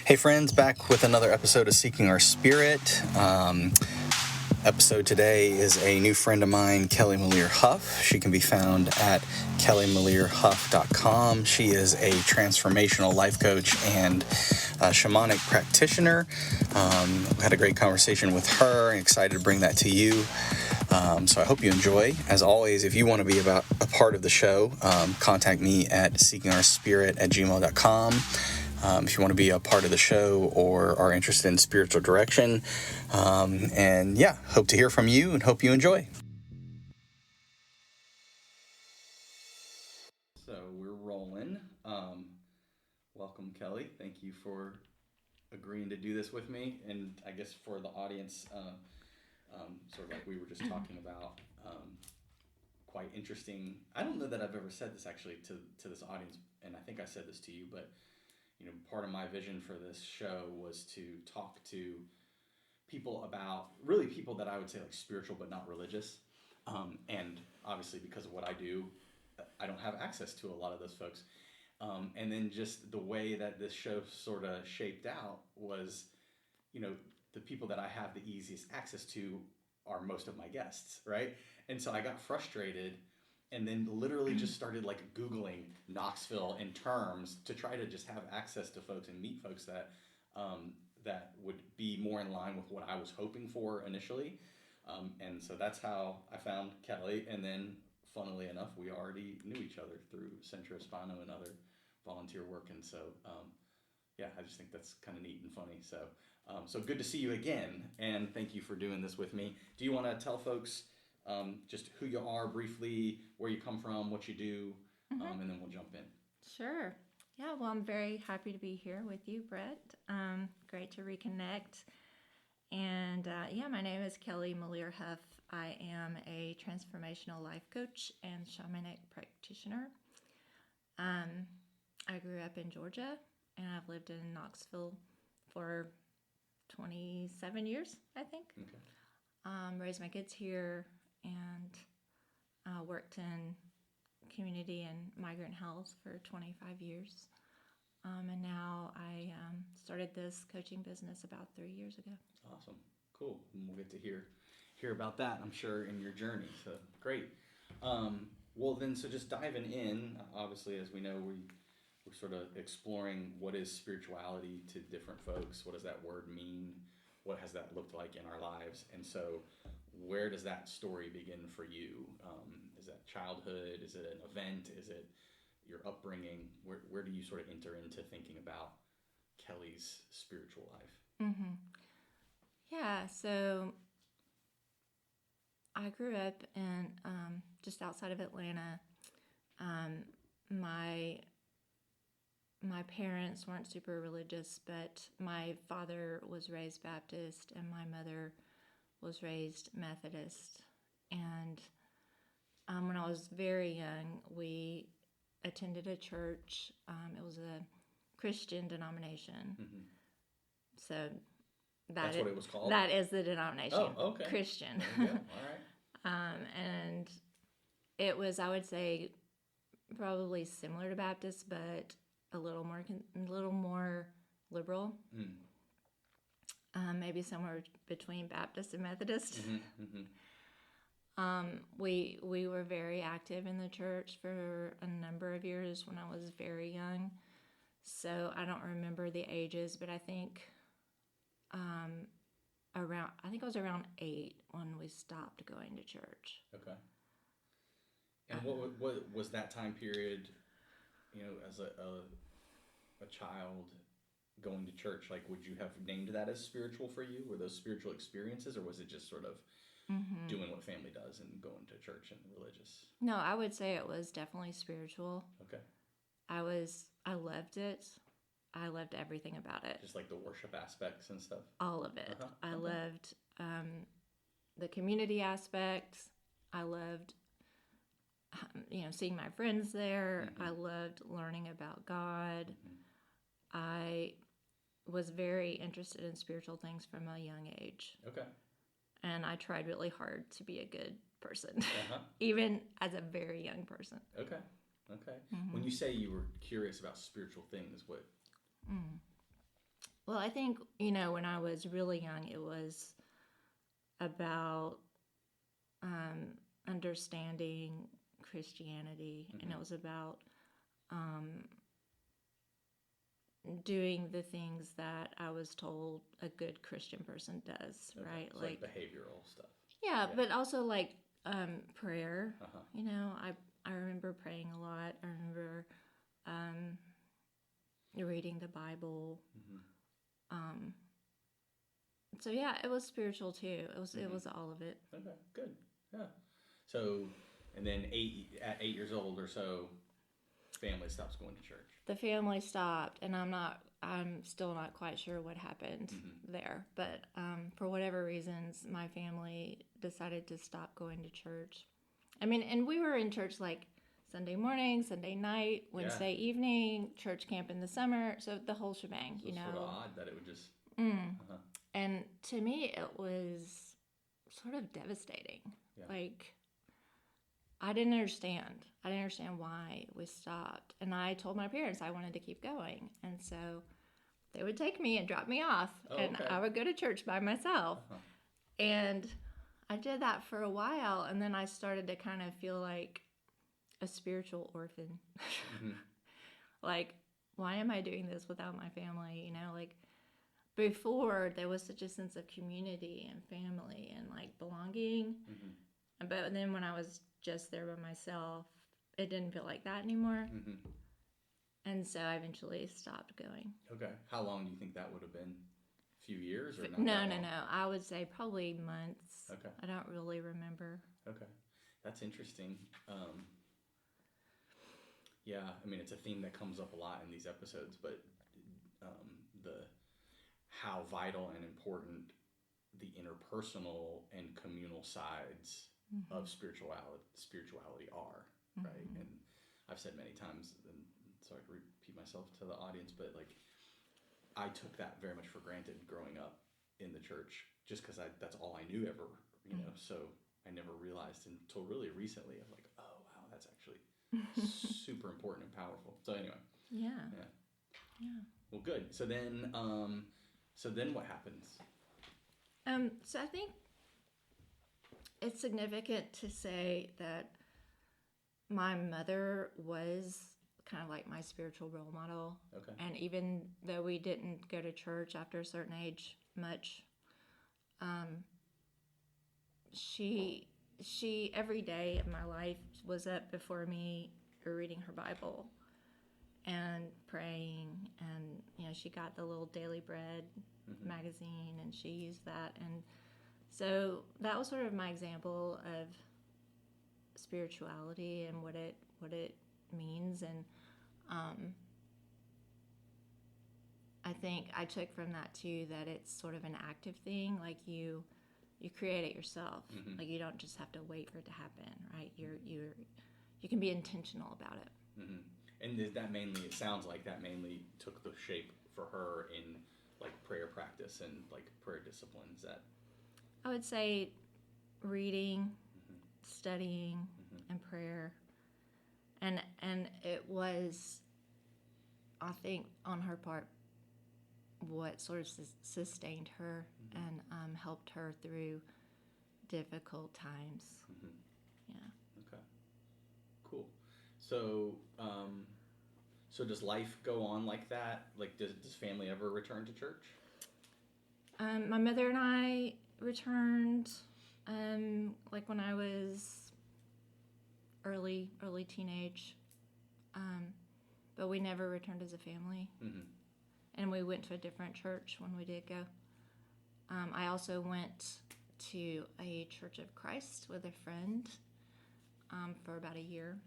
Hey friends, back with another episode of Seeking Our Spirit. Episode today is a new friend of mine, Kelly Melear-Hough. She can be found at kellymelearhough.com. She is a transformational life coach and shamanic practitioner. Had a great conversation with her and excited to bring that to you. So I hope you enjoy. As always, if you want to be a part of the show, contact me at seekingourspirit@gmail.com. If you want to be a part of the show or are interested in spiritual direction. And yeah, hope to hear from you and hope you enjoy. So we're rolling. Welcome, Kelly. Thank you for agreeing to do this with me. And I guess for the audience, sort of like we were just talking about, quite interesting. I don't know that I've ever said this actually to this audience, and I think I said this to you, but part of my vision for this show was to talk to people about, really people that I would say like spiritual but not religious. And obviously because of what I do, I don't have access to a lot of those folks. And then just the way that this show sort of shaped out was, the people that I have the easiest access to are most of my guests, right? And so I got frustrated and then literally just started like Googling Knoxville in terms to try to just have access to folks and meet folks that that would be more in line with what I was hoping for initially. And so that's how I found Kelly. And then funnily enough, we already knew each other through Centro Hispano and other volunteer work. And so, yeah, I just think that's kind of neat and funny. So, so good to see you again. And thank you for doing this with me. Do you want to tell folks just who you are briefly, where you come from, what you do, and then we'll jump in. Sure. Yeah, well, I'm very happy to be here with you, Brett. Great to reconnect. And yeah, my name is Kelly Melear-Hough. I am a transformational life coach and shamanic practitioner. I grew up in Georgia, and I've lived in Knoxville for 27 years, I think. Okay. Raised my kids here and worked in community and migrant health for 25 years. And now I started this coaching business about 3 years ago. Awesome. Cool. And we'll get to hear about that, I'm sure, in your journey. So great. Well, then, so just diving in, obviously, as we know, we're sort of exploring what is spirituality to different folks. What does that word mean? What has that looked like in our lives? And so where does that story begin for you? Is that childhood? Is it an event? Is it your upbringing? Where do you sort of enter into thinking about Kelly's spiritual life? Mm-hmm. Yeah, so I grew up in just outside of Atlanta. My parents weren't super religious, but my father was raised Baptist and my mother was raised Methodist. And when I was very young, we attended a church. It was a Christian denomination. Mm-hmm. So that's what it was called? That is the denomination. Oh, okay. Christian. There you go. All right. And it was, I would say, probably similar to Baptist, but a little more liberal. Maybe somewhere between Baptist and Methodist. Mm-hmm. Mm-hmm. We were very active in the church for a number of years when I was very young. So I don't remember the ages, but I think I was around 8 when we stopped going to church. Okay. And what was that time period, as a child going to church? Like, would you have named that as spiritual for you? Were those spiritual experiences, or was it just sort of doing what family does and going to church and religious? No, I would say it was definitely spiritual. Okay. I loved it. I loved everything about it. Just like the worship aspects and stuff? All of it. Uh-huh. I loved the community aspects. I loved, seeing my friends there. Mm-hmm. I loved learning about God. Mm-hmm. I was very interested in spiritual things from a young age. Okay. And I tried really hard to be a good person, even as a very young person. Okay. Mm-hmm. When you say you were curious about spiritual things, what Well, I think, when I was really young, it was about understanding Christianity, and it was about doing the things that I was told a good Christian person does, right? So like behavioral stuff. Yeah, but also like prayer. Uh-huh. I remember praying a lot. I remember reading the Bible. So yeah, it was spiritual too. It was all of it. Okay, good. Yeah. So, and then at 8 years old or so, family stops going to church. The family stopped, and I'm still not quite sure what happened there. But for whatever reasons, my family decided to stop going to church. I mean, and we were in church like Sunday morning, Sunday night, Wednesday evening, church camp in the summer, so the whole shebang, so it's sort of odd that it would just... And to me, it was sort of devastating. Yeah. Like, I didn't understand. I didn't understand why we stopped. And I told my parents I wanted to keep going. And so they would take me and drop me off. And I would go to church by myself. And I did that for a while. And then I started to kind of feel like a spiritual orphan. Like, why am I doing this without my family? Like, before there was such a sense of community and family and like belonging. But then when I was just there by myself, it didn't feel like that anymore. And so I eventually stopped going. Okay. How long do you think that would have been? A few years or not? No. I would say probably months. Okay. I don't really remember. Okay. That's interesting. Yeah, I mean, it's a theme that comes up a lot in these episodes, but how vital and important the interpersonal and communal sides of spirituality are, right? And I've said many times, and sorry to repeat myself to the audience, but like I took that very much for granted growing up in the church, just because that's all I knew ever, So I never realized until really recently of like, oh wow, that's actually super important and powerful. So anyway. Yeah. Well, good. So then what happens? So I think it's significant to say that my mother was kind of like my spiritual role model. Okay. And even though we didn't go to church after a certain age much, she every day of my life was up before me reading her Bible and praying, and she got the little Daily Bread magazine, and she used that, and so that was sort of my example of spirituality and what it means. And I think I took from that too that it's sort of an active thing, like you create it yourself. Like you don't just have to wait for it to happen, right? You can be intentional about it. And is that mainly, it sounds like that mainly took the shape for her in like prayer practice and like prayer disciplines. That I would say reading, studying, and prayer. And it was, I think, on her part, what sort of sustained her and helped her through difficult times. Yeah. Okay. Cool. So, so does life go on like that? Like, does family ever return to church? My mother and I returned, like when I was early teenage, but we never returned as a family. And we went to a different church when we did go. I also went to a Church of Christ with a friend for about a year.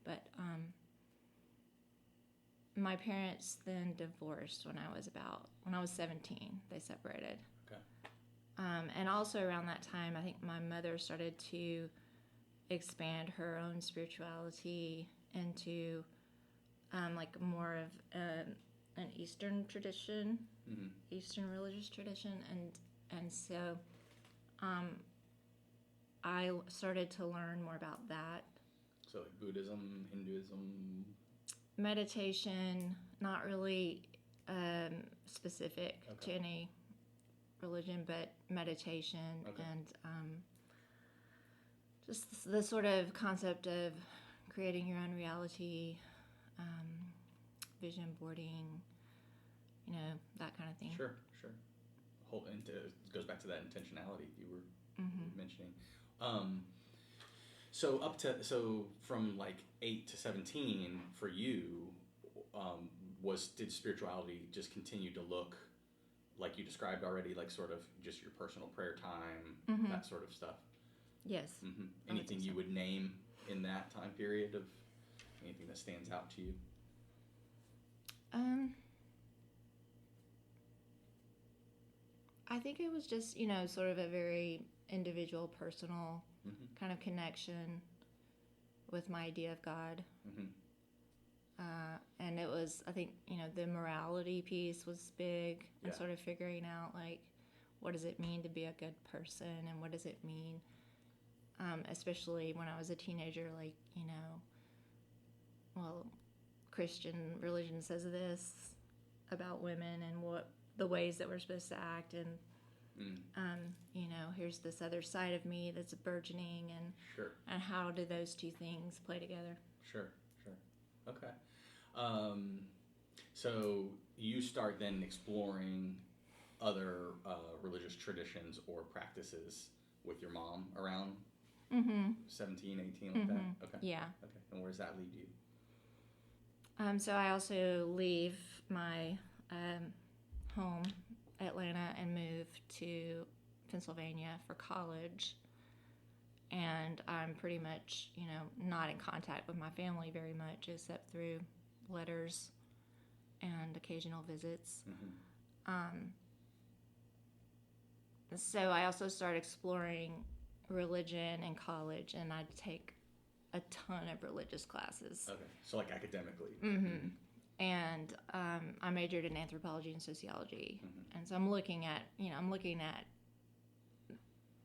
But my parents then divorced when I was 17. They separated. Okay. And also around that time, I think my mother started to expand her own spirituality into like more of an Eastern tradition, Eastern religious tradition, and so I started to learn more about that. So like Buddhism, Hinduism, meditation, not really specific to any religion, but meditation and just the sort of concept of creating your own reality, vision boarding, that kind of thing. Sure. It goes back to that intentionality you were mentioning. So from like 8 to 17 for you, did spirituality just continue to look like you described already, like sort of just your personal prayer time, that sort of stuff? Yes. Anything you would name in that time period of anything that stands out to you? I think it was just, sort of a very individual, personal kind of connection with my idea of God. And it was, I think, the morality piece was big, and sort of figuring out, like, what does it mean to be a good person, and what does it mean, especially when I was a teenager, like, well, Christian religion says this about women and what the ways that we're supposed to act, and here's this other side of me that's burgeoning, and how do those two things play together? Sure. Okay. So you start then exploring other religious traditions or practices with your mom around 17, 18, like that? Okay. Yeah. Okay. And where does that lead you? So I also leave my home, Atlanta, and move to Pennsylvania for college. And I'm pretty much, not in contact with my family very much, except through letters and occasional visits. So I also started exploring religion in college, and I'd take a ton of religious classes. Okay, so like academically. And I majored in anthropology and sociology, and so I'm looking at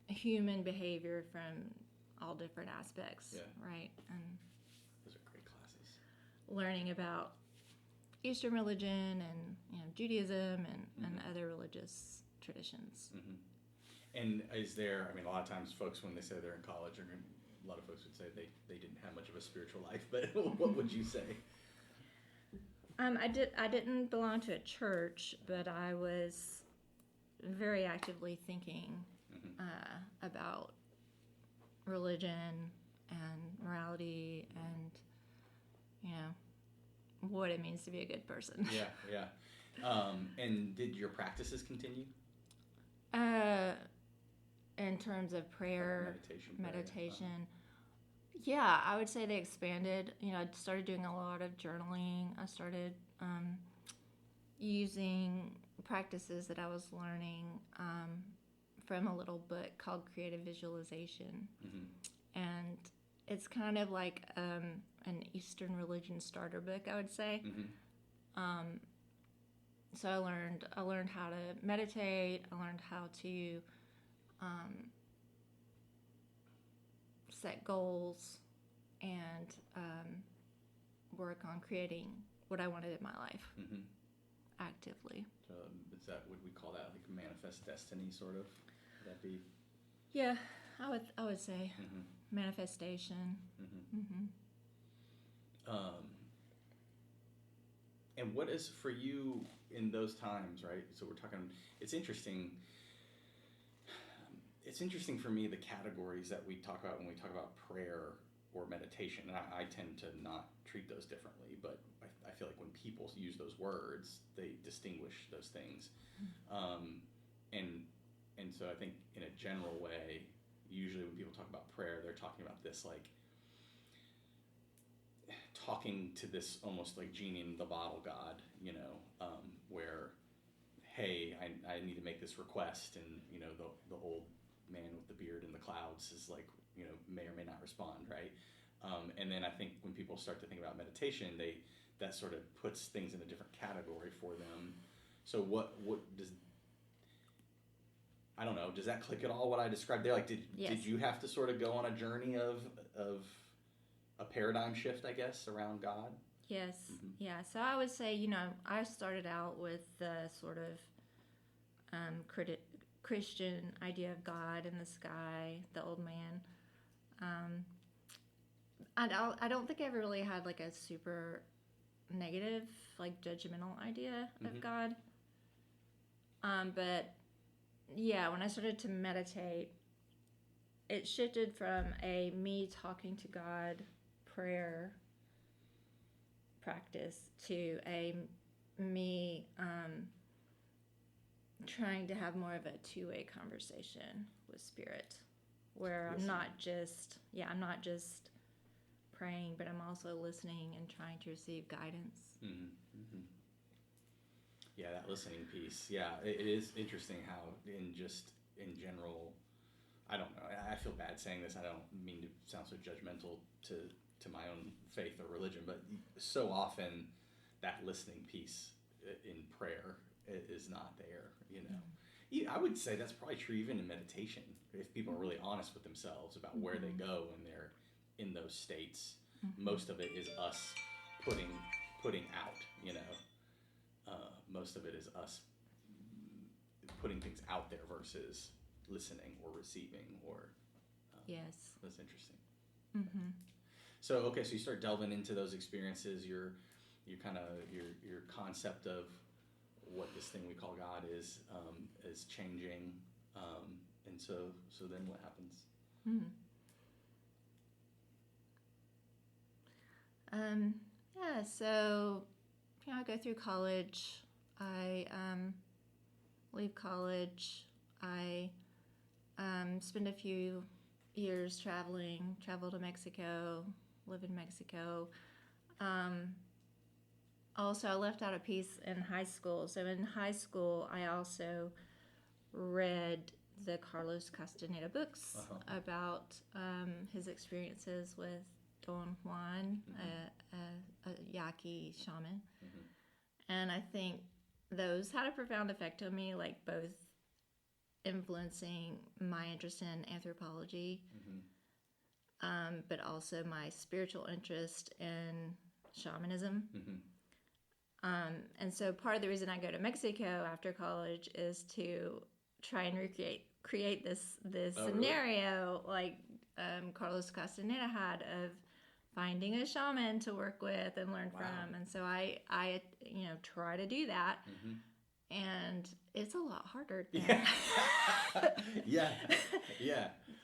human behavior from all different aspects, right? And those are great classes. Learning about Eastern religion and Judaism and other religious traditions. And is there? I mean, a lot of times, folks, when they say they're in college, a lot of folks would say they didn't have much of a spiritual life. But what would you say? I didn't belong to a church, but I was very actively thinking about religion and morality and what it means to be a good person. Yeah. And did your practices continue? In terms of prayer, Like meditation. Yeah, I would say they expanded. I started doing a lot of journaling. I started using practices that I was learning from a little book called Creative Visualization. And it's kind of like an Eastern religion starter book, I would say. So I learned how to meditate. I learned how to set goals and work on creating what I wanted in my life actively. So is that, would we call that like manifest destiny, sort of? Would that be? Yeah, I would say manifestation. And what is for you in those times, right? So we're talking. It's interesting. It's interesting for me the categories that we talk about when we talk about prayer or meditation. And I tend to not treat those differently, but I feel like when people use those words, they distinguish those things. And so I think in a general way, usually when people talk about prayer, they're talking about this like talking to this almost like genie in the bottle God, where, hey, I need to make this request, and the old man with the beard in the clouds is like, may or may not respond, right? And then I think when people start to think about meditation, that sort of puts things in a different category for them. So what does, I don't know, does that click at all what I described there? Like, did you have to sort of go on a journey of a paradigm shift, I guess, around God? Yes. Yeah. So I would say, I started out with the sort of Christian idea of God in the sky, the old man. I don't think I ever really had like a super negative, like judgmental idea of God. But yeah, when I started to meditate, it shifted from a me talking to God prayer practice to a me trying to have more of a two-way conversation with spirit, where I'm not just praying, but I'm also listening and trying to receive guidance. Yeah, that listening piece. Yeah, it is interesting how in general, I don't know. I feel bad saying this. I don't mean to sound so judgmental to my own faith or religion, but so often that listening piece in prayer is not there. I would say that's probably true even in meditation. If people are really honest with themselves about where they go when they're in those states, most of it is us putting out. Most of it is us putting things out there versus listening or receiving. Or yes, that's interesting. So you start delving into those experiences. Your concept of what this thing we call God is changing, and so then what happens? Yeah, so I go through college. I leave college. I spend a few years travel to Mexico, live in Mexico. Also, I left out a piece in high school. So in high school, I also read the Carlos Castaneda books about his experiences with Don Juan, a Yaqui shaman. And I think those had a profound effect on me, like both influencing my interest in anthropology, but also my spiritual interest in shamanism. And so part of the reason I go to Mexico after college is to try and create this scenario like Carlos Castaneda had of finding a shaman to work with and learn from. And so I try to do that. And it's a lot harder than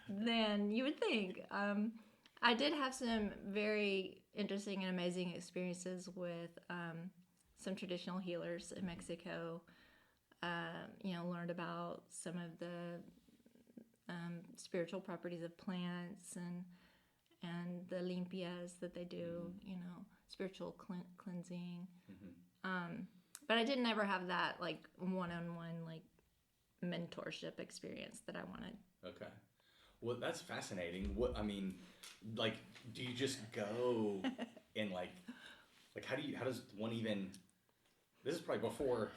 than you would think. I did have some very interesting and amazing experiences with some traditional healers in Mexico. Learned about some of the spiritual properties of plants and the limpias that they do, spiritual cleansing. But I didn't ever have that like one-on-one like mentorship experience that I wanted. Okay. Well, that's fascinating. Do you just go and like how does one even, this is probably before,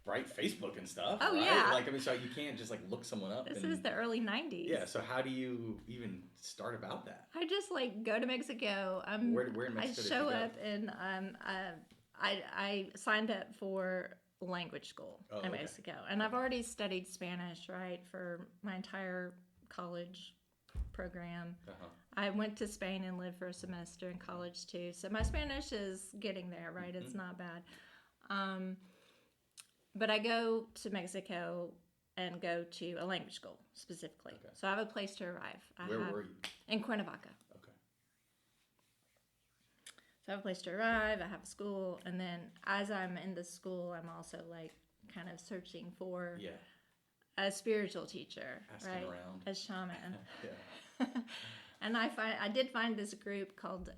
right, Facebook and stuff, oh, right? Yeah. So you can't just like look someone up. This is the early 90s. Yeah, so how do you even start about that? I just like go to Mexico. Where in Mexico I show up and I signed up for language school in Mexico. And I've already studied Spanish, right, for my entire college program. I went to Spain and lived for a semester in college too. So my Spanish is getting there, right? It's not bad. But I go to Mexico and go to a language school specifically. Okay. So I have a place to arrive. Where were you? In Cuernavaca. Okay. So I have a place to arrive, I have a school, and then as I'm in the school, I'm also like kind of searching for a spiritual teacher, asking right? Around. A shaman. And I did find this group called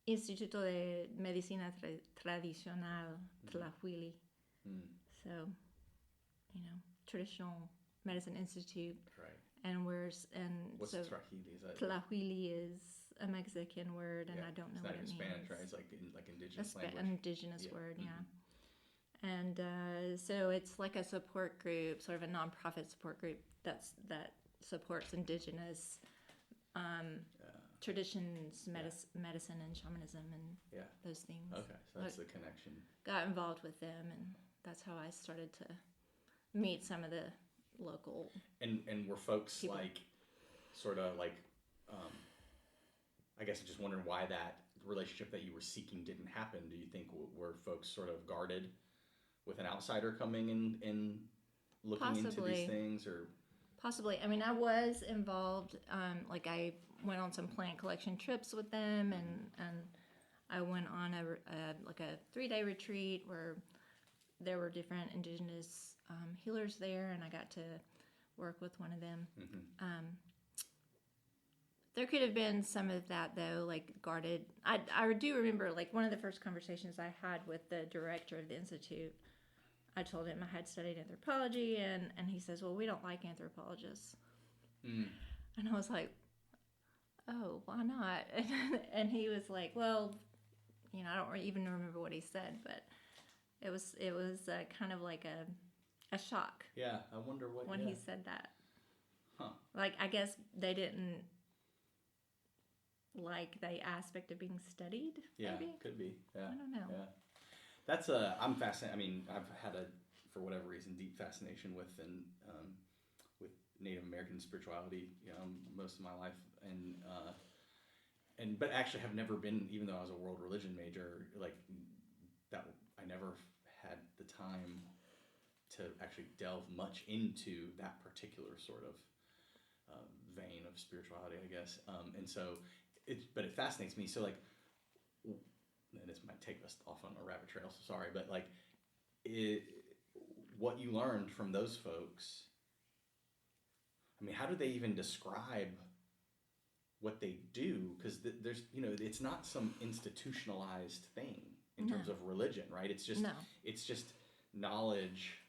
Instituto de Medicina Tradicional Tlahuili. So, traditional medicine institute. Right. And what's Trahili? Is that Tlahuili is a Mexican word, and I don't know what it means. It's not in Spanish, right? It's like indigenous language. An indigenous word, And so it's like a support group, sort of a nonprofit support group that supports indigenous traditions, medicine and shamanism and those things. Okay, so that's the connection. Got involved with them, and that's how I started to meet some of the local. And were folks people. like, sort of like, I guess I'm just wondering why that relationship that you were seeking didn't happen. Do you think were folks sort of guarded with an outsider coming and looking into these things, or? Possibly. I mean, I was involved. Like I went on some plant collection trips with them, and I went on a 3-day retreat where there were different indigenous healers there, and I got to work with one of them. Mm-hmm. There could have been some of that though, like guarded. I do remember like one of the first conversations I had with the director of the institute. I told him I had studied anthropology, and he says, well, we don't like anthropologists. Mm. And I was like, oh, why not? And he was like, well, I don't even remember what he said, but it was kind of like a shock. Yeah, I wonder what. When he said that. Huh. Like, I guess they didn't like the aspect of being studied. Yeah, maybe? Could be. Yeah. I don't know. Yeah. That's I'm fascinated. I mean, I've had for whatever reason, deep fascination with with Native American spirituality, most of my life, but actually have never been, even though I was a world religion major, like that, I never had the time to actually delve much into that particular sort of vein of spirituality, I guess, and so but it fascinates me. So like. And this might take us off on a rabbit trail, so sorry, but like what you learned from those folks, I mean, how do they even describe what they do? Because there's, it's not some institutionalized thing in terms of religion, right? It's just it's just knowledge,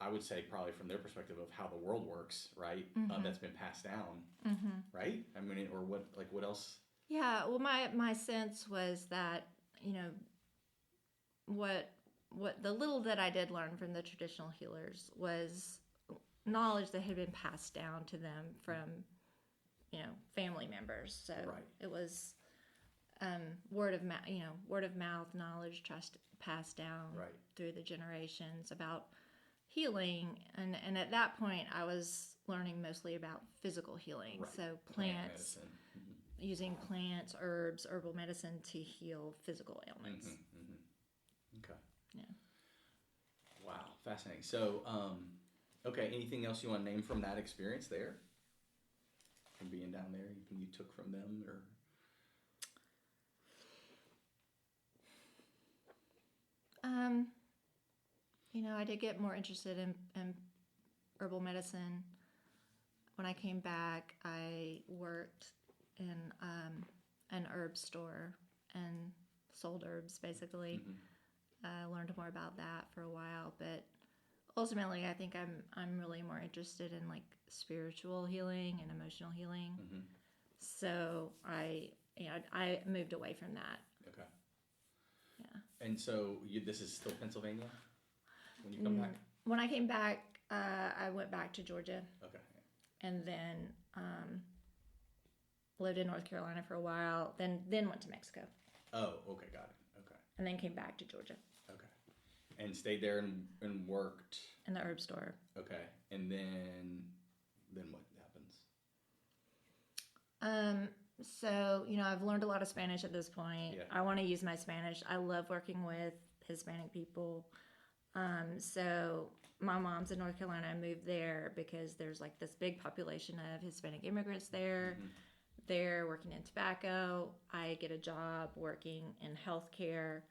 I would say, probably from their perspective of how the world works, right? Mm-hmm. That's been passed down, mm-hmm. right? I mean, or what else? Yeah, well, my sense was that, what the little that I did learn from the traditional healers was knowledge that had been passed down to them from, family members. So it was word of mouth knowledge passed down through the generations about healing. And at that point, I was learning mostly about physical healing. Right. So plants. Using plants, herbs, herbal medicine to heal physical ailments. Mm-hmm, mm-hmm. Okay. Yeah. Wow, fascinating. So, okay, anything else you want to name from that experience there? From being down there, anything you took from them, or? I did get more interested in herbal medicine. When I came back, I worked in an herb store and sold herbs, basically. Mm-hmm. Learned more about that for a while, but ultimately I think I'm really more interested in like spiritual healing and emotional healing. Mm-hmm. So I moved away from that. Okay. Yeah. And so this is still Pennsylvania when you come back? When I came back, I went back to Georgia. Okay. And then lived in North Carolina for a while, then went to Mexico. Oh, okay, got it. Okay. And then came back to Georgia. Okay. And stayed there and worked? In the herb store. Okay. And then what happens? So, I've learned a lot of Spanish at this point. Yeah. I want to use my Spanish. I love working with Hispanic people. So my mom's in North Carolina. I moved there because there's like this big population of Hispanic immigrants there. Mm-hmm. They're working in tobacco. I get a job working in healthcare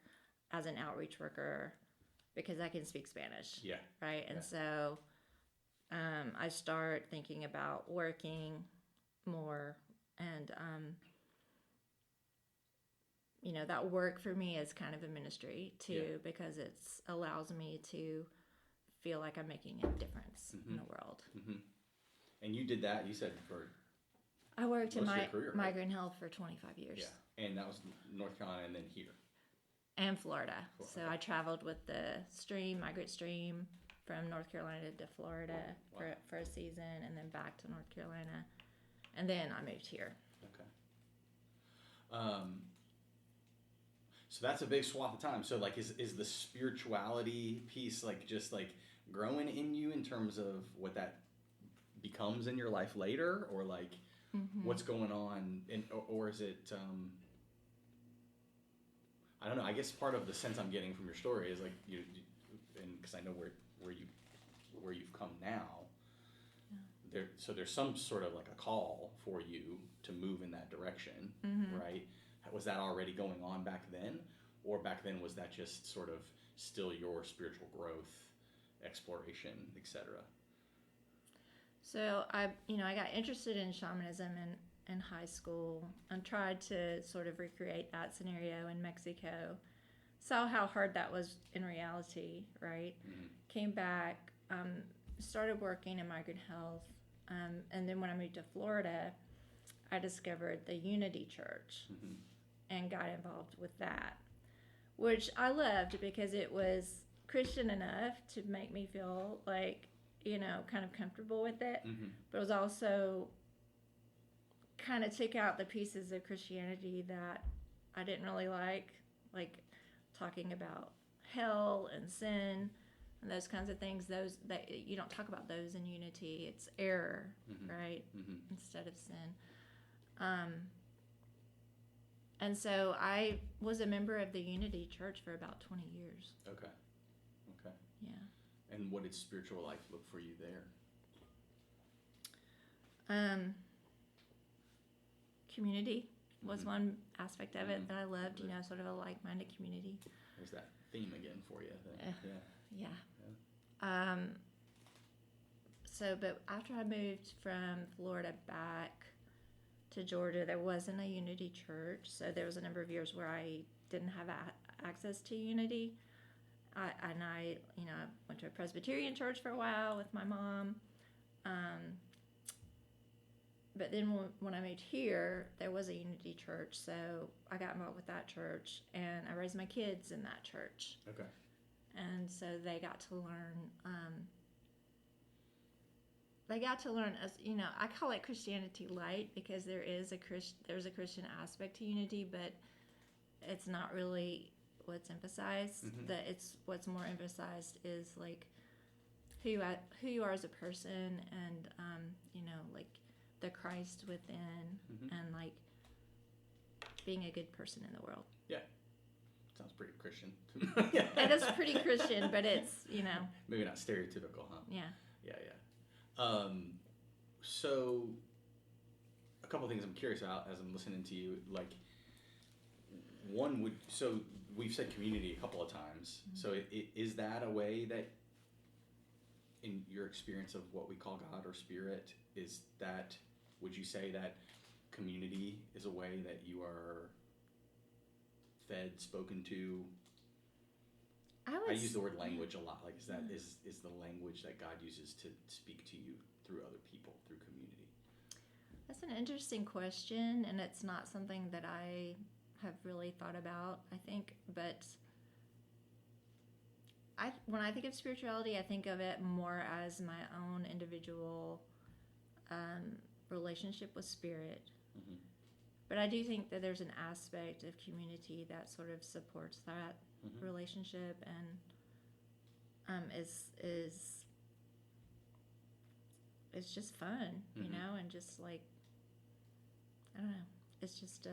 as an outreach worker because I can speak Spanish. Yeah. Right. And so I start thinking about working more, and that work for me is kind of a ministry too, because it allows me to feel like I'm making a difference mm-hmm. in the world. Mm-hmm. And you did that, you said, for I worked in career, migrant health for 25 years. Yeah, and that was North Carolina and then here. And Florida. Cool. So I traveled with the migrant stream from North Carolina to Florida for a season, and then back to North Carolina. And then I moved here. Okay. So that's a big swath of time. So like, is the spirituality piece like just like growing in you in terms of what that becomes in your life later, or like what's going on, or is it? I don't know. I guess part of the sense I'm getting from your story is like and because I know where you've come now. So there's some sort of like a call for you to move in that direction, right? Was that already going on back then, or back then was that just sort of still your spiritual growth, exploration, etc.? So I got interested in shamanism in high school and tried to sort of recreate that scenario in Mexico. Saw how hard that was in reality, right? Came back, started working in migrant health. And then when I moved to Florida, I discovered the Unity Church and got involved with that, which I loved because it was Christian enough to make me feel like, kind of comfortable with it. But it was also kind of took out the pieces of Christianity that I didn't really like talking about hell and sin and those kinds of things. Those that you don't talk about those in Unity. It's error, right, instead of sin. And so I was a member of the Unity Church for about 20 years. Okay. Yeah. And what did spiritual life look for you there? Community was one aspect of it that I loved. Sort of a like-minded community. There's that theme again for you. Yeah. But after I moved from Florida back to Georgia, there wasn't a Unity Church. So there was a number of years where I didn't have access to Unity. I went to a Presbyterian church for a while with my mom. But then when I moved here, there was a Unity Church. So I got involved with that church, and I raised my kids in that church. Okay. And so they got to learn. As I call it Christianity light because there's a Christian aspect to Unity, but it's not really what's emphasized. What's more emphasized is like who you are as a person, and like the Christ within, and like being a good person in the world. Yeah. Sounds pretty Christian. It is pretty Christian, but it's, maybe not stereotypical, huh? Yeah. So a couple things I'm curious about as I'm listening to you, like so we've said community a couple of times. So is that a way that in your experience of what we call God or spirit, would you say that community is a way that you are fed, spoken to? I use the word language a lot. Like, is the language that God uses to speak to you through other people, through community? That's an interesting question, and it's not something that I have really thought about, I think. But when I think of spirituality, I think of it more as my own individual relationship with spirit. But I do think that there's an aspect of community that sort of supports that relationship, and it's just fun, and just like, I don't know, it's just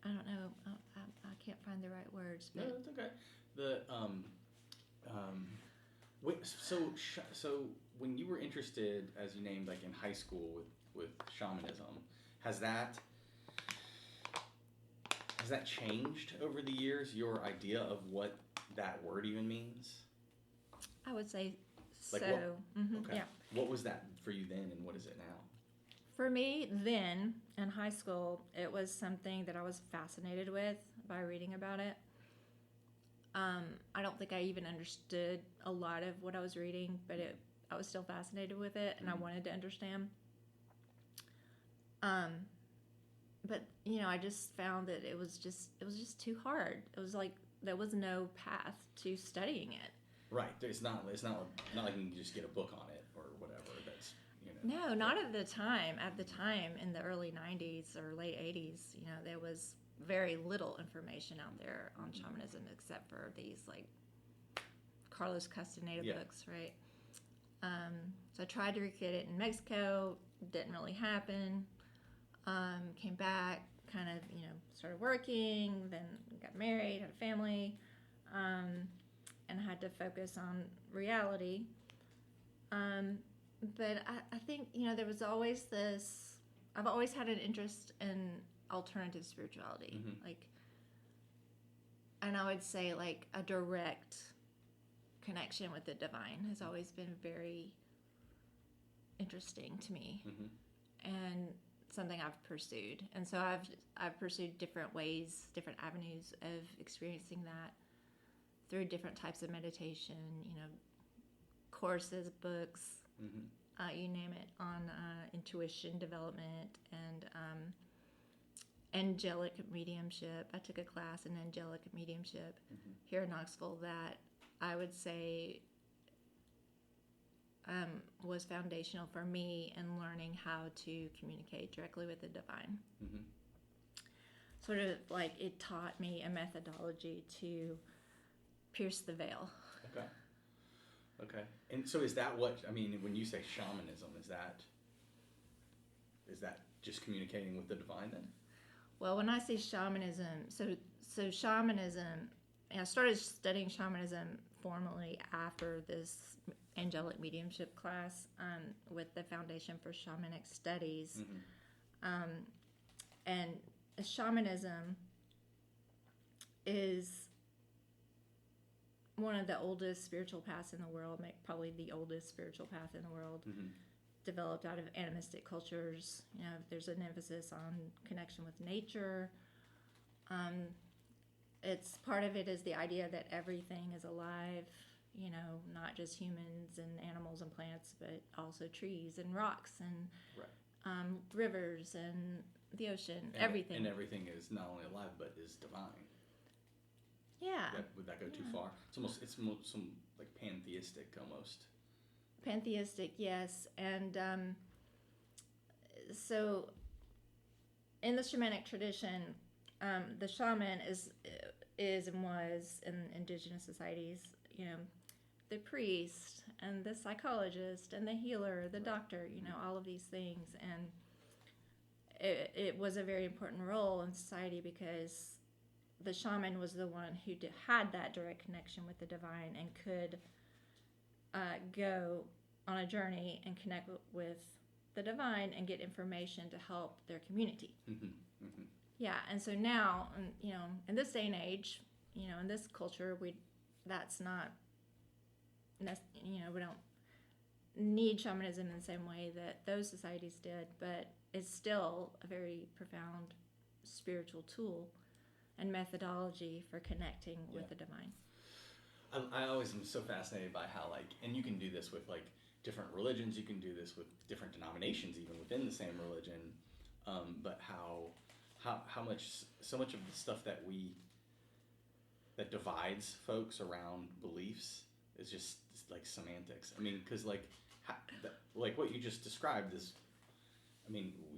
I don't know, I can't find the right words, but no, it's okay. So when you were interested, as you named, like in high school with shamanism, has that changed over the years, your idea of what that word even means? I would say like so. Okay. Yeah. What was that for you then, and what is it now? For me, then, in high school, it was something that I was fascinated with by reading about it. I don't think I even understood a lot of what I was reading, but I was still fascinated with it, and I wanted to understand. But I just found that it was just too hard. It was like there was no path to studying it. Right. It's not like you can just get a book on it or whatever. That's No, not at the time. At the time, in the early 90s or late 80s, there was very little information out there on shamanism except for these, like, Carlos Castaneda books, right? So I tried to recreate it in Mexico. Didn't really happen. Came back, kind of, started working, then got married, had a family, and had to focus on reality. But I think, there was always this, I've always had an interest in alternative spirituality. And I would say, like, a direct connection with the divine has always been very interesting to me. And something I've pursued. And so I've pursued different ways, different avenues of experiencing that through different types of meditation, courses, books, you name it, on intuition development and angelic mediumship. I took a class in angelic mediumship here in Knoxville that I would say was foundational for me in learning how to communicate directly with the divine. Sort of like it taught me a methodology to pierce the veil. Okay. And so is that what, when you say shamanism, is that just communicating with the divine then? Well, when I say shamanism, so shamanism, I started studying shamanism formally after this angelic mediumship class with the Foundation for Shamanic Studies. And shamanism is one of the oldest spiritual paths in the world, probably the oldest spiritual path in the world, developed out of animistic cultures. There's an emphasis on connection with nature. It's part of it is the idea that everything is alive, not just humans and animals and plants, but also trees and rocks and rivers and the ocean, everything. And everything is not only alive, but is divine. Yeah. Would that go too far? It's almost some like pantheistic almost. Pantheistic, yes. And so in the shamanic tradition, the shaman is and was in indigenous societies, the priest and the psychologist and the healer, the doctor, all of these things. And it was a very important role in society because the shaman was the one who had that direct connection with the divine and could go on a journey and connect with the divine and get information to help their community. Yeah, and so now, in this day and age, in this culture, that's not, we don't need shamanism in the same way that those societies did, but it's still a very profound spiritual tool and methodology for connecting with the divine. I always am so fascinated by how, like, and you can do this with, like, different religions, you can do this with different denominations even within the same religion, but how much, so much of the stuff that divides folks around beliefs is just like semantics. Because like what you just described is,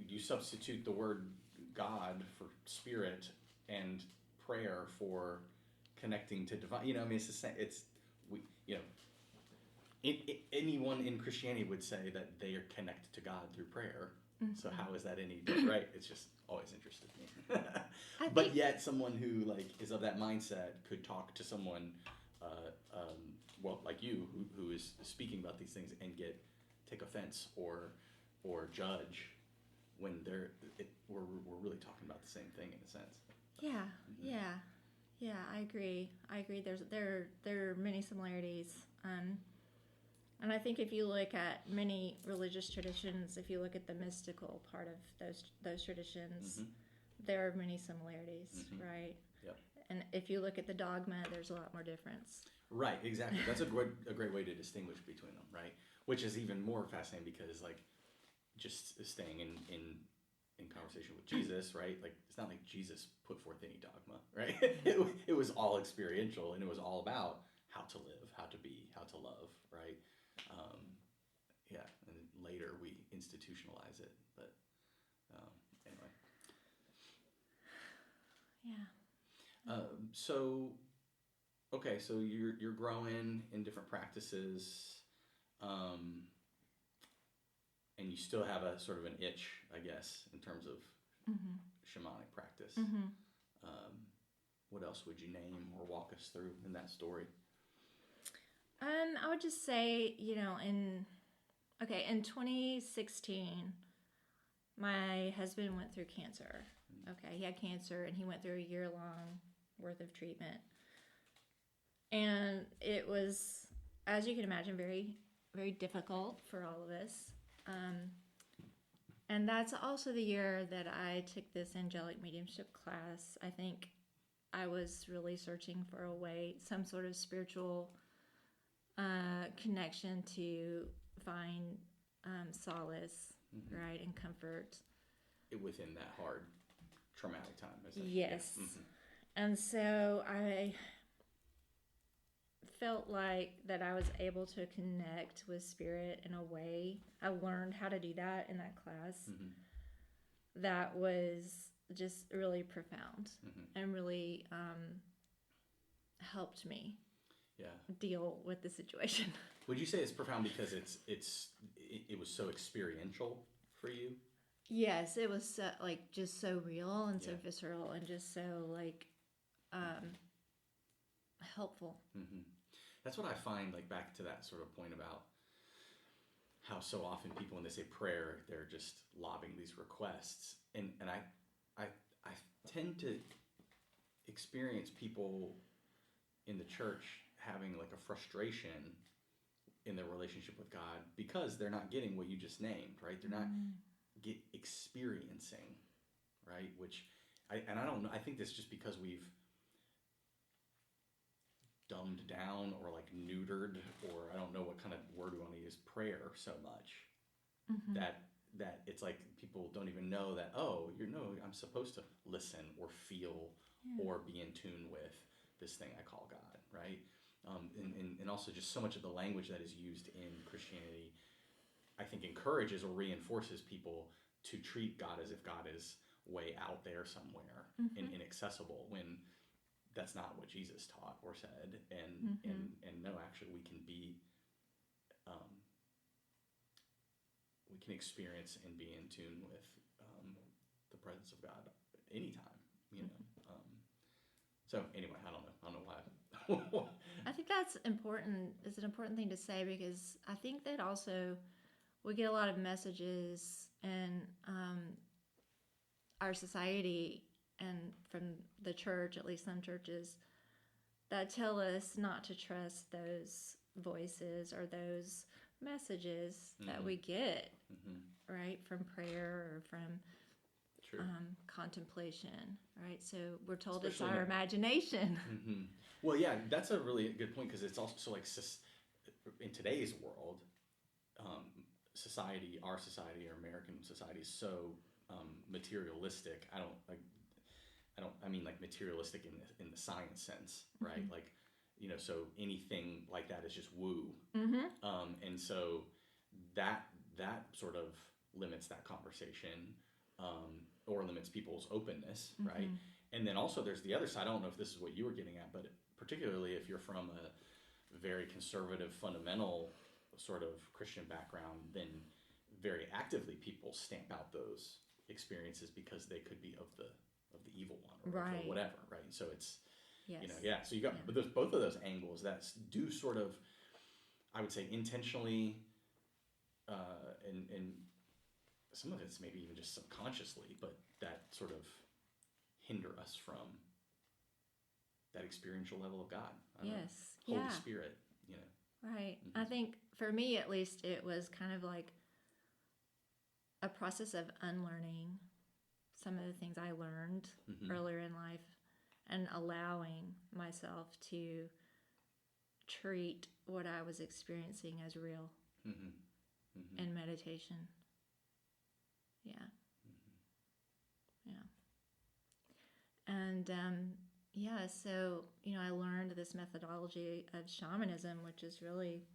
you substitute the word God for spirit and prayer for connecting to divine. It's the same. Anyone in Christianity would say that they are connected to God through prayer. So how is that any different, right? It's just always interested me. But yet someone who is of that mindset could talk to someone, like you, who is speaking about these things and take offense or judge when we're really talking about the same thing in a sense. Yeah, I agree. There are many similarities. And I think if you look at many religious traditions, if you look at the mystical part of those traditions, there are many similarities, right? Yep. And if you look at the dogma, there's a lot more difference. Right, exactly. That's a great way to distinguish between them, right? Which is even more fascinating because, just staying in conversation with Jesus, right? It's not like Jesus put forth any dogma, right? It was all experiential, and it was all about how to live, how to be, how to love, right? yeah, and later we institutionalize it. But anyway. Yeah. So okay, so you're growing in different practices, and you still have a sort of an itch, I guess, in terms of Mm-hmm. shamanic practice. Mm-hmm. What else would you name or walk us through in that story? I would just say, in 2016, my husband went through cancer. Okay, he had cancer and he went through a year-long worth of treatment. And it was, as you can imagine, very, very difficult for all of us. And that's also the year that I took this angelic mediumship class. I think I was really searching for a way, some sort of spiritual connection to find solace, right, and comfort. Within that hard, traumatic time, essentially. Yes. Yeah. Mm-hmm. And so I felt like that I was able to connect with spirit in a way. I learned how to do that in that class. Mm-hmm. That was just really profound and really helped me deal with the situation. Would you say it's profound because it was so experiential for you? Yes, it was so, just so real and so visceral and just so helpful. Mm-hmm. That's what I find, back to that sort of point about how so often people, when they say prayer, they're just lobbing these requests, and I tend to experience people in the church having a frustration in their relationship with God because they're not getting what you just named, right? They're not experiencing, right? Which I don't know. I think that's just because we've dumbed down or neutered, or I don't know what kind of word we want to use, prayer so much that it's people don't even know that, I'm supposed to listen or feel or be in tune with this thing I call God, right? And also just so much of the language that is used in Christianity, I think, encourages or reinforces people to treat God as if God is way out there somewhere and inaccessible, when that's not what Jesus taught or said. And no, actually, we can be, we can experience and be in tune with the presence of God anytime, So anyway, I don't know why. I think that's important. It's an important thing to say, because I think that also we get a lot of messages in our society and from the church, at least some churches, that tell us not to trust those voices or those messages that we get, right, from prayer or from contemplation, right? So we're told especially it's our imagination. Well, yeah, that's a really good point, because it's also in today's world, society, our American society, is so materialistic. I mean materialistic in the science sense, right? So anything like that is just woo. And so that sort of limits that conversation, or limits people's openness, right? And then also there's the other side. I don't know if this is what you were getting at, but particularly if you're from a very conservative, fundamental sort of Christian background, then very actively people stamp out those experiences because they could be of the evil one, or right, or whatever, right? So it's yes. So you got but there's both of those angles that do sort of, I would say, intentionally, and some of it's maybe even just subconsciously, but that sort of hinder us from that experiential level of God. Holy Spirit, Right. I think for me, at least, it was kind of like a process of unlearning some of the things I learned earlier in life, and allowing myself to treat what I was experiencing as real in meditation. Yeah. And so I learned this methodology of shamanism, which is really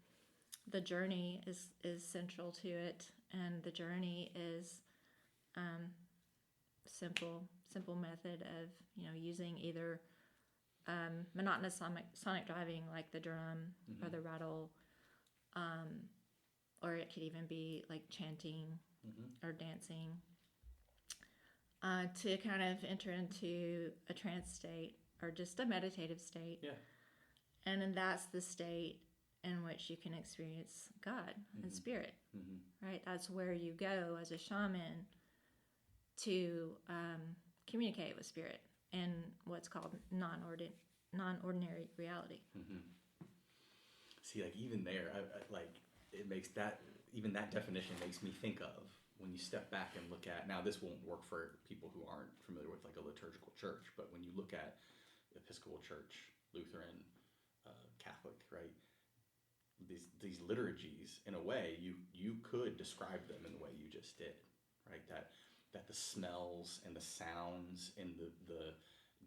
the journey is central to it, and the journey is simple method of using either monotonous sonic driving like the drum or the rattle, or it could even be like chanting or dancing, to kind of enter into a trance state or just a meditative state. Yeah. And then that's the state in which you can experience God and spirit, right? That's where you go as a shaman to communicate with spirit in what's called non-ordinary reality. See, like even there, I like it makes that, even that definition makes me think of when you step back and look at, now this won't work for people who aren't familiar with like a liturgical church, but when you look at Episcopal Church, Lutheran, Catholic, right? These liturgies, in a way, you could describe them in the way you just did, right? That the smells and the sounds and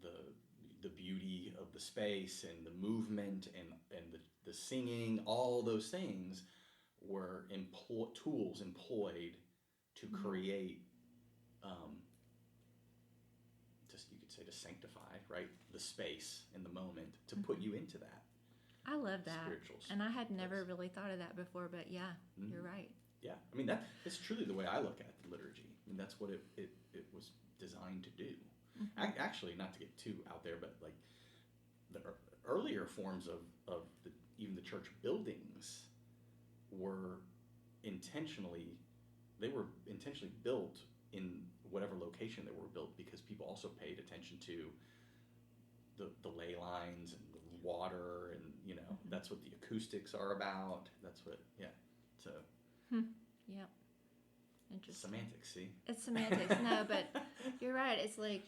the beauty of the space and the movement and the singing, all those things were tools employed to create, just you could say to sanctify, right, the space and the moment, to put you into that. I love that, and I had never really thought of that before, but yeah, you're right. Yeah, I mean that's truly the way I look at the liturgy. I mean that's what it was designed to do. Actually, not to get too out there, but like the earlier forms of even the church buildings were intentionally built in whatever location they were built, because people also paid attention to the ley lines and the water, and that's what the acoustics are about. That's what so Yep. Interesting. Semantics, see? It's semantics. No, but you're right. It's like,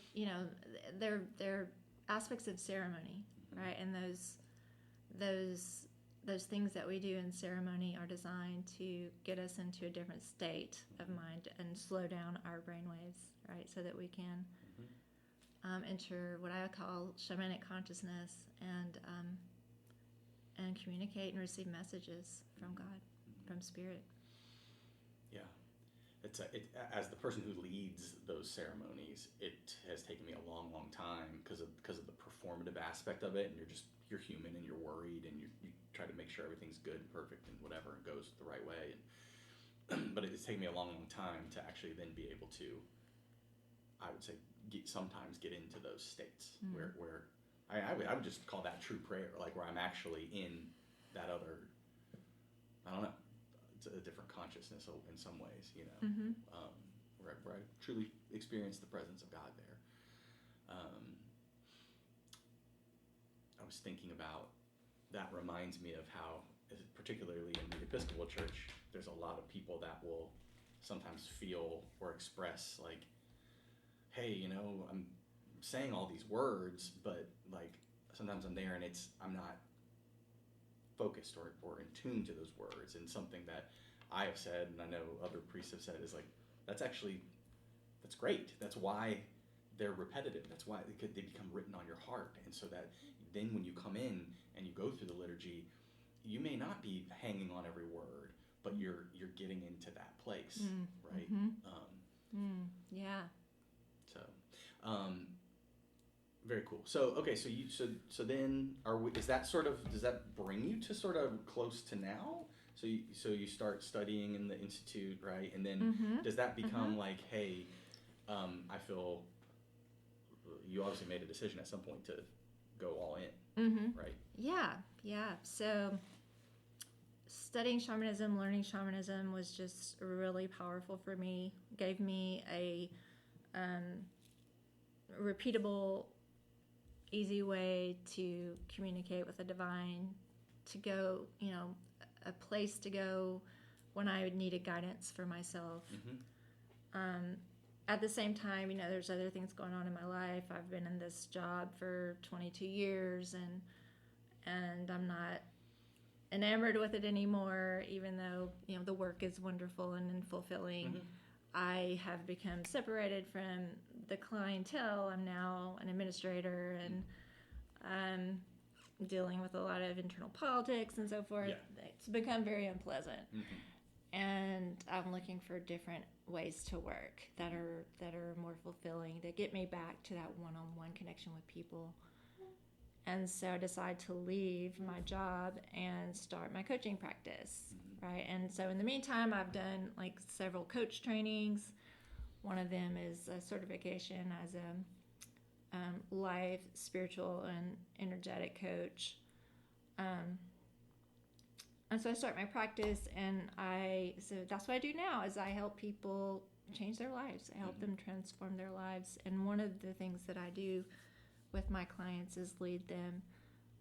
they're aspects of ceremony, right? And those things that we do in ceremony are designed to get us into a different state of mind and slow down our brainwaves, right? So that we can enter what I call shamanic consciousness and communicate and receive messages from God, from Spirit. Yeah. As the person who leads those ceremonies, it has taken me a long time because of the performative aspect of it, and you're human and you're worried and you try to make sure everything's good and perfect and whatever and goes the right way, and but it's taken me a long time to actually then be able to, I would say, sometimes get into those states where I would just call that true prayer, like where I'm actually in that other, I don't know, it's a different consciousness in some ways, where I truly experience the presence of God there. I was thinking about, that reminds me of how, particularly in the Episcopal Church, there's a lot of people that will sometimes feel or express like, hey, I'm saying all these words, but like sometimes I'm there and I'm not focused or in tune to those words. And something that I have said, and I know other priests have said, is like, that's great. That's why they're repetitive. That's why they become written on your heart. And so that then when you come in and you go through the liturgy, you may not be hanging on every word, but you're getting into that place, right? Yeah. So, very cool. So, okay, so then is that sort of, does that bring you to sort of close to now? So you start studying in the institute, right? And then does that become like, hey, I feel, you obviously made a decision at some point to go all in, right? Yeah. So studying shamanism, learning shamanism was just really powerful for me. Gave me a repeatable, easy way to communicate with the divine, to go, a place to go when I needed guidance for myself. At the same time, there's other things going on in my life. I've been in this job for 22 years, and I'm not enamored with it anymore, even though, the work is wonderful and fulfilling. I have become separated from the clientele. I'm now an administrator, and dealing with a lot of internal politics and so forth. Yeah. It's become very unpleasant. Mm-hmm. And I'm looking for different ways to work that are more fulfilling, that get me back to that one-on-one connection with people. And so I decided to leave my job and start my coaching practice, right? And so in the meantime, I've done like several coach trainings. One of them is a certification as a life, spiritual, and energetic coach. And so I start my practice, and so that's what I do now is I help people change their lives. I help them transform their lives. And one of the things that I do with my clients is lead them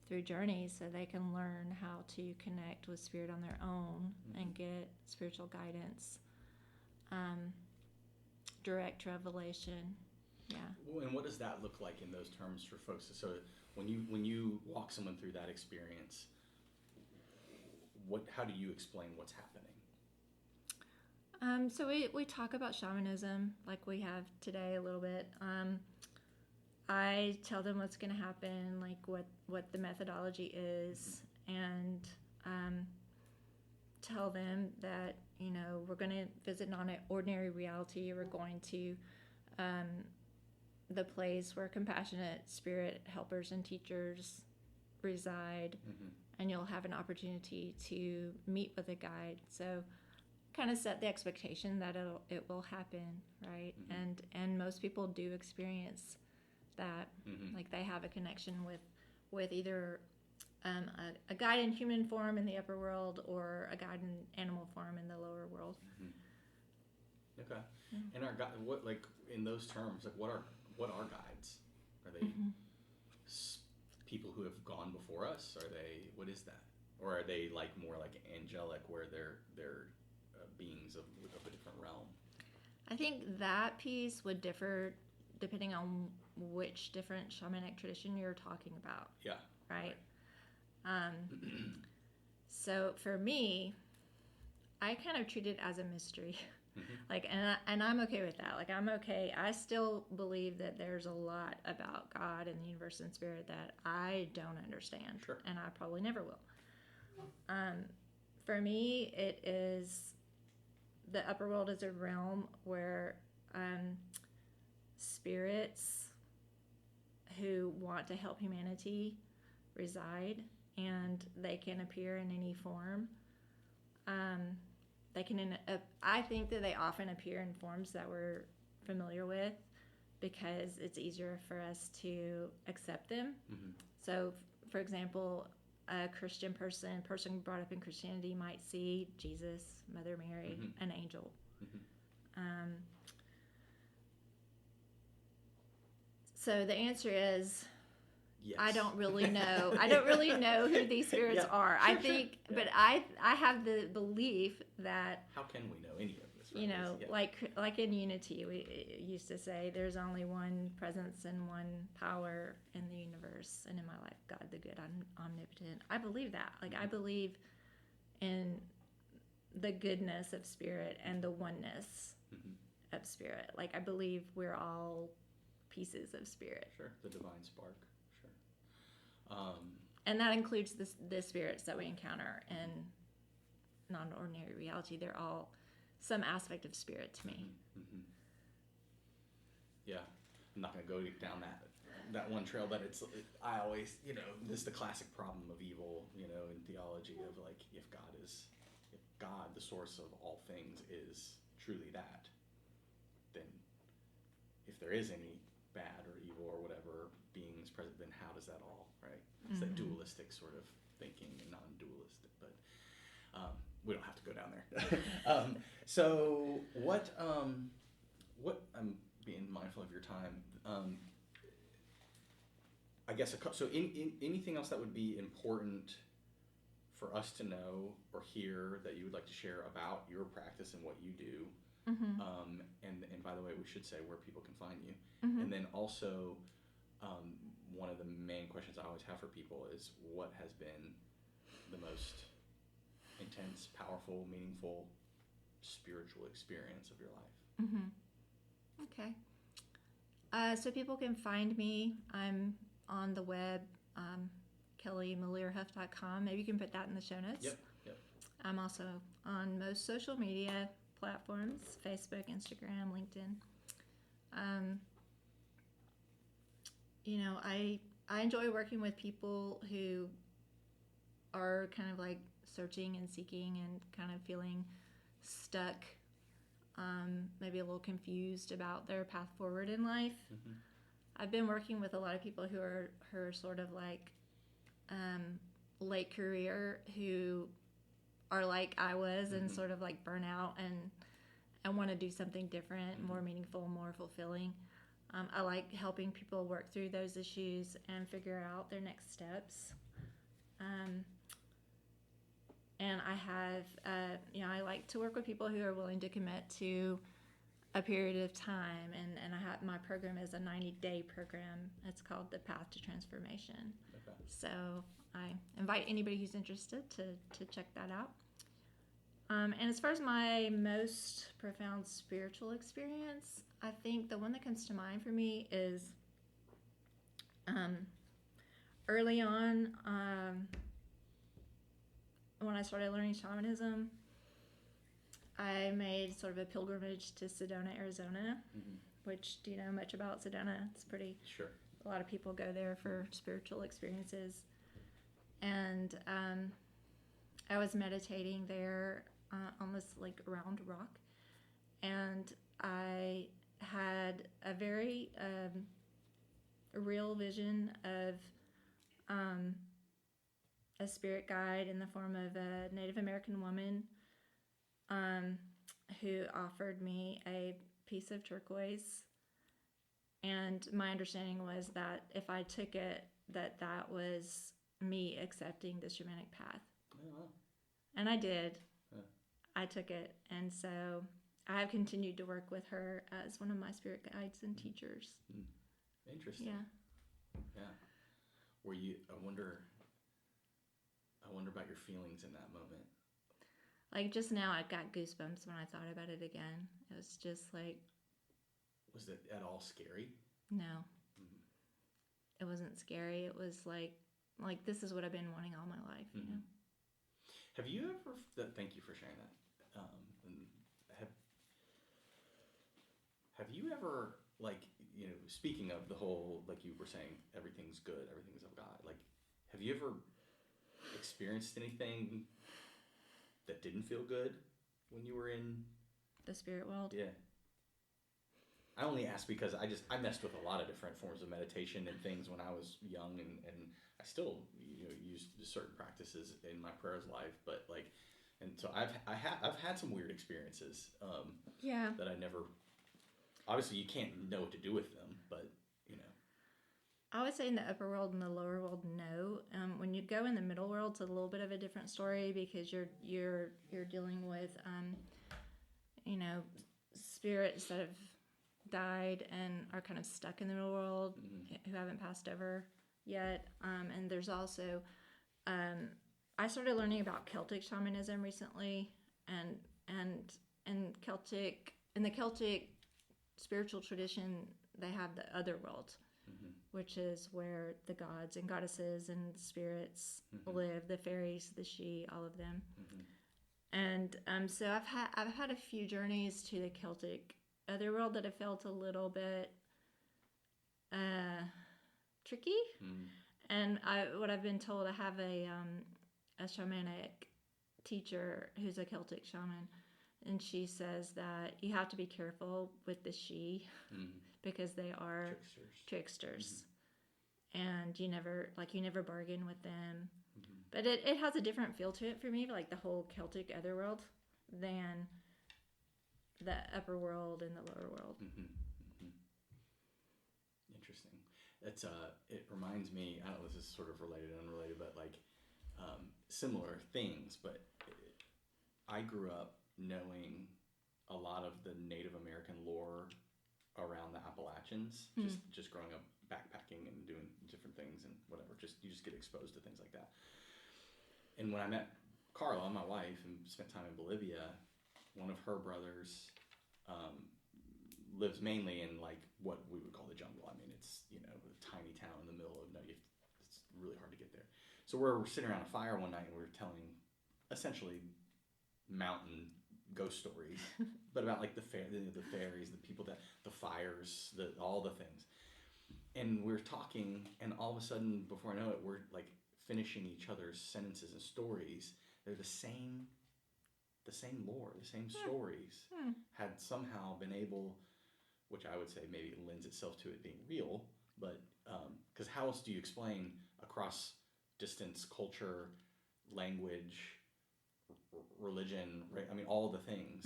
through journeys so they can learn how to connect with spirit on their own and get spiritual guidance, direct revelation. Yeah. And what does that look like in those terms for folks? So when you walk someone through that experience, how do you explain what's happening? So we talk about shamanism like we have today a little bit. I tell them what's going to happen, like what the methodology is, and tell them that, we're going to visit non-ordinary reality. We're going to the place where compassionate spirit helpers and teachers reside, and you'll have an opportunity to meet with a guide. So kind of set the expectation that it will happen, right? And most people do experience that, like they have a connection with either a guide in human form in the upper world or a guide in animal form in the lower world. Okay. And our guide, what, like in those terms, like what are guides? Are they people who have gone before us? What is that? Or are they like more like angelic, where they're beings of a different realm? I think that piece would differ depending on which different shamanic tradition you're talking about. Yeah. Right. So for me, I kind of treat it as a mystery. Like, and I'm okay with that. Like, I'm okay. I still believe that there's a lot about God and the universe and spirit that I don't understand. Sure. And I probably never will. For me, it is the upper world is a realm where spirits who want to help humanity reside, and they can appear in any form. I think that they often appear in forms that we're familiar with because it's easier for us to accept them. So, for example, a Christian person brought up in Christianity might see Jesus, Mother Mary, an angel. So the answer is, yes. I don't really know. I don't really know who these spirits are. Sure, I think, sure. But I have the belief that. How can we know any of this? Right? Like in Unity, we used to say there's only one presence and one power in the universe and in my life, God the good, omnipotent. I believe that. Like I believe in the goodness of spirit and the oneness of spirit. Like I believe we're all pieces of spirit. Sure, the divine spark. Sure. And that includes the spirits that we encounter in non-ordinary reality. They're all some aspect of spirit to me. Yeah, I'm not going to go down that one trail, but I always, this is the classic problem of evil, in theology of like, if God, the source of all things, is truly that, then if there is any bad or evil or whatever beings present, then how does that all, right? It's that dualistic sort of thinking and non-dualistic, but we don't have to go down there. So what I'm being mindful of your time. I guess, so in anything else that would be important for us to know or hear that you would like to share about your practice and what you do? And by the way, we should say where people can find you. And then also, one of the main questions I always have for people is, what has been the most intense, powerful, meaningful, spiritual experience of your life? So people can find me. I'm on the web, kellymelear-hough.com. Maybe you can put that in the show notes. Yep. Yep. I'm also on most social media platforms: Facebook, Instagram, LinkedIn. I enjoy working with people who are kind of like searching and seeking and kind of feeling stuck, maybe a little confused about their path forward in life. Mm-hmm. I've been working with a lot of people who are sort of like late career, who are like I was, and sort of like burn out and want to do something different, more meaningful, more fulfilling. I like helping people work through those issues and figure out their next steps. And I have, I like to work with people who are willing to commit to a period of time. And my program is a 90-day program. It's called The Path to Transformation. Okay. So I invite anybody who's interested to check that out. And as far as my most profound spiritual experience, I think the one that comes to mind for me is early on, when I started learning shamanism, I made sort of a pilgrimage to Sedona, Arizona, which, do you know much about Sedona? It's pretty... Sure. A lot of people go there for spiritual experiences. And I was meditating there on this like round rock, and I had a very real vision of a spirit guide in the form of a Native American woman who offered me a piece of turquoise. And my understanding was that if I took it, that was me accepting the shamanic path. Oh, wow. And I did. Yeah. I took it. And so I have continued to work with her as one of my spirit guides and teachers. Interesting. Yeah. Yeah. Were you, I wonder about your feelings in that moment. Like just now, I got goosebumps when I thought about it again. It was just like... Was it at all scary? No. It wasn't scary. It was like this is what I've been wanting all my life. You know? Have you ever... Thank you for sharing that. Have you ever, like, you know, speaking of the whole, like you were saying, everything's good, everything's of God. Like, have you ever experienced anything that didn't feel good when you were in the spirit world? Yeah. I only ask because I messed with a lot of different forms of meditation and things when I was young, and I still, you know, use certain practices in my prayers life, but like, and so I've had some weird experiences that I never, obviously you can't know what to do with them, but you know. I would say in the upper world and the lower world, no. When you go in the middle world, it's a little bit of a different story, because you're dealing with you know, spirits that have died and are kind of stuck in the middle world, who haven't passed over yet. And there's also I started learning about Celtic shamanism recently, and in the Celtic spiritual tradition, they have the other world, which is where the gods and goddesses and spirits live, the fairies, the Sidhe, all of them. And so I've had a few journeys to the Celtic otherworld that have felt a little bit tricky. And what I've been told, I have a shamanic teacher who's a Celtic shaman, and she says that you have to be careful with the Sidhe because they are tricksters. And you never bargain with them. But it has a different feel to it for me, like the whole Celtic otherworld, than the upper world and the lower world. Interesting. It reminds me, I don't know if this is sort of related and unrelated, but like similar things. But I grew up knowing a lot of the Native American lore around the Appalachians, just growing up backpacking and doing different things and whatever. You just get exposed to things like that. And when I met Carla, my wife, and spent time in Bolivia, one of her brothers lives mainly in like what we would call the jungle. I mean, it's, you know, a tiny town in the middle of it's really hard to get there. So we're sitting around a fire one night and we were telling essentially mountain ghost stories, but about like the fairies, the people that the fires, all the things. And we're talking, and all of a sudden, before I know it, we're like finishing each other's sentences and stories. They're the same lore, the same stories had somehow been able, which I would say maybe lends itself to it being real, but because how else do you explain across distance, culture, language, religion, right? I mean, all the things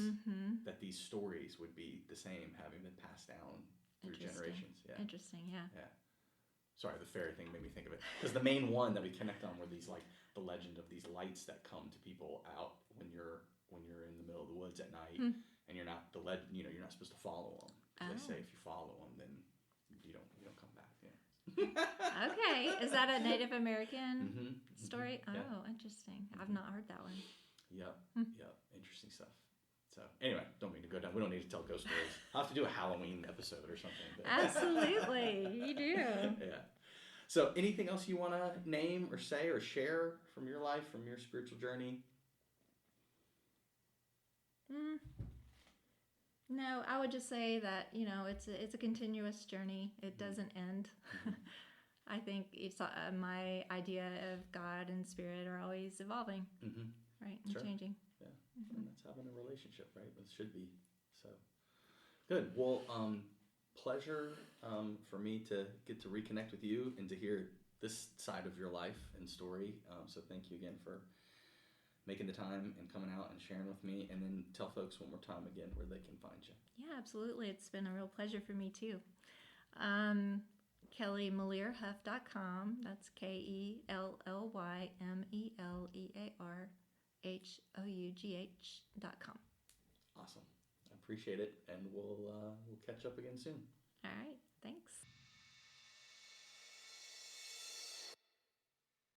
that these stories would be the same, having been passed down through generations. Yeah. Interesting, yeah. Yeah. Sorry, the fairy thing made me think of it. Because the main one that we connect on were these, like, the legend of these lights that come to people out when you're in the middle of the woods at night, and you're not you're not supposed to follow them. They say if you follow them, then you don't come back. Yeah. Okay, is that a Native American story? Yeah. Oh, interesting. I've not heard that one. Yep. Yep. Interesting stuff. So anyway, don't mean to go down. We don't need to tell ghost stories. I'll have to do a Halloween episode or something. But. Absolutely, you do. Yeah. So anything else you want to name or say or share from your life, from your spiritual journey? No, I would just say that, it's a continuous journey. It doesn't end. I think it's my idea of God and spirit are always evolving, right, and changing. Yeah, and that's having a relationship, right? It should be. So good. Well, pleasure for me to get to reconnect with you and to hear this side of your life and story. So thank you again for making the time and coming out and sharing with me. And then tell folks one more time again where they can find you. Yeah, absolutely. It's been a real pleasure for me too. KellyMelear-Hough.com. That's KellyMelear-Hough.com. Awesome. I appreciate it, and we'll catch up again soon. All right.